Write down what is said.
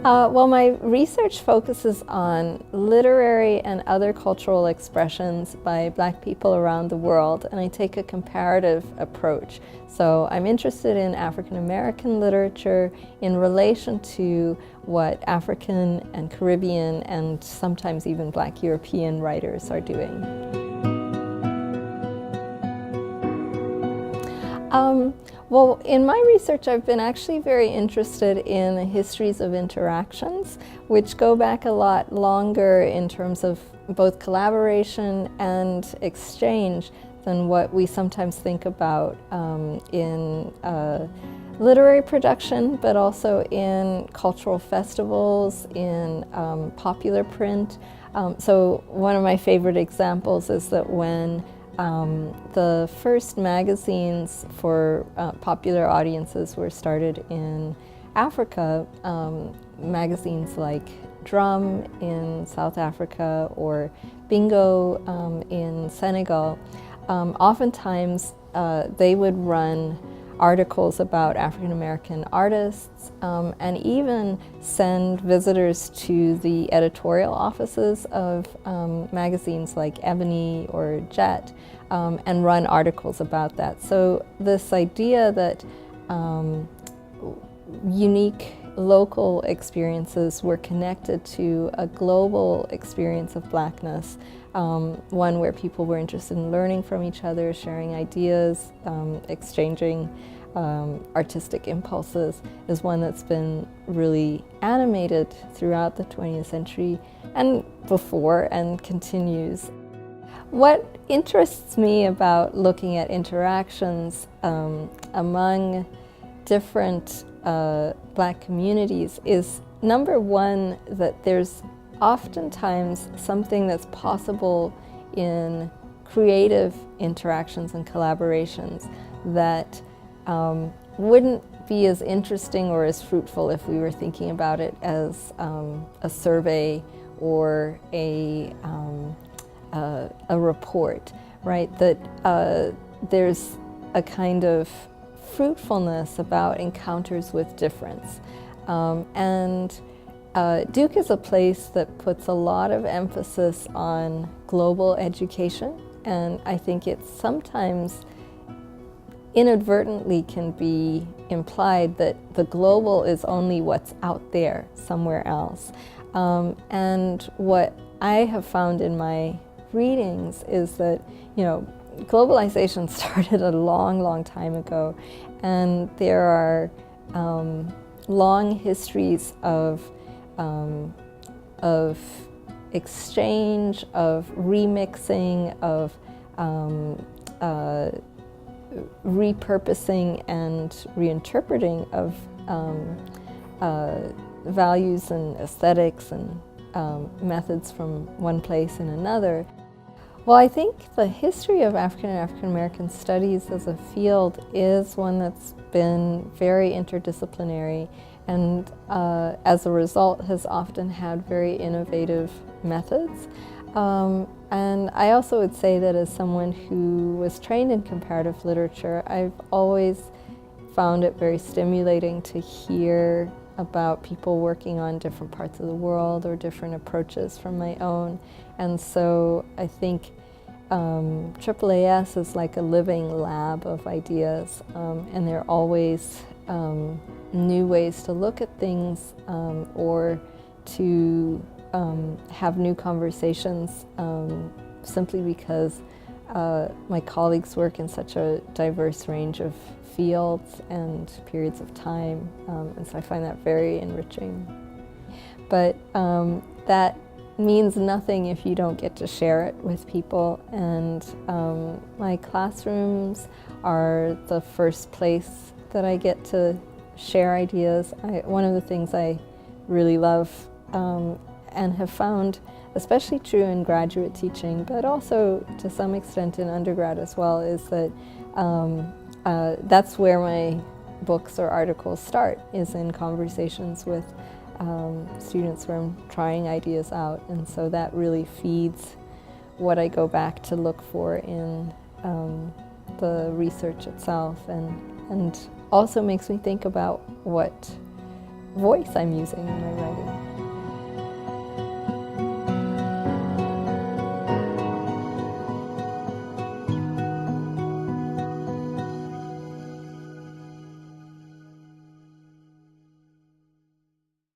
Well, my research focuses on literary and other cultural expressions by Black people around the world, and I take a comparative approach. So I'm interested in African American literature in relation to what African and Caribbean and sometimes even Black European writers are doing. Well, in my research, I've been actually very interested in the histories of interactions, which go back a lot longer in terms of both collaboration and exchange than what we sometimes think about in literary production, but also in cultural festivals, in popular print. So one of my favorite examples is that when the first magazines for popular audiences were started in Africa, magazines like Drum in South Africa or Bingo in Senegal. Oftentimes they would run articles about African American artists and even send visitors to the editorial offices of magazines like Ebony or Jet and run articles about that. So this idea that unique local experiences were connected to a global experience of Blackness, one where people were interested in learning from each other, sharing ideas, exchanging artistic impulses, is one that's been really animated throughout the 20th century and before and continues. What interests me about looking at interactions among different Black communities is, number one, that there's oftentimes something that's possible in creative interactions and collaborations that wouldn't be as interesting or as fruitful if we were thinking about it as a survey or a report, right? That there's a kind of fruitfulness about encounters with difference. And Duke is a place that puts a lot of emphasis on global education, and I think it sometimes inadvertently can be implied that the global is only what's out there somewhere else. And what I have found in my readings is that, globalization started a long, long time ago, and there are long histories of exchange, of remixing, of repurposing and reinterpreting of values and aesthetics and methods from one place in another. Well, I think the history of African and African American studies as a field is one that's been very interdisciplinary, and as a result has often had very innovative methods. And I also would say that as someone who was trained in comparative literature, I've always found it very stimulating to hear about people working on different parts of the world or different approaches from my own. And so I think AAAS is like a living lab of ideas, and there are always new ways to look at things or to have new conversations simply because my colleagues work in such a diverse range of fields and periods of time, and so I find that very enriching. But that means nothing if you don't get to share it with people, and my classrooms are the first place that I get to share ideas. One of the things I really love and have found especially true in graduate teaching, but also to some extent in undergrad as well, is that that's where my books or articles start, is in conversations with students where I'm trying ideas out, and so that really feeds what I go back to look for in the research itself, and also makes me think about what voice I'm using in my writing.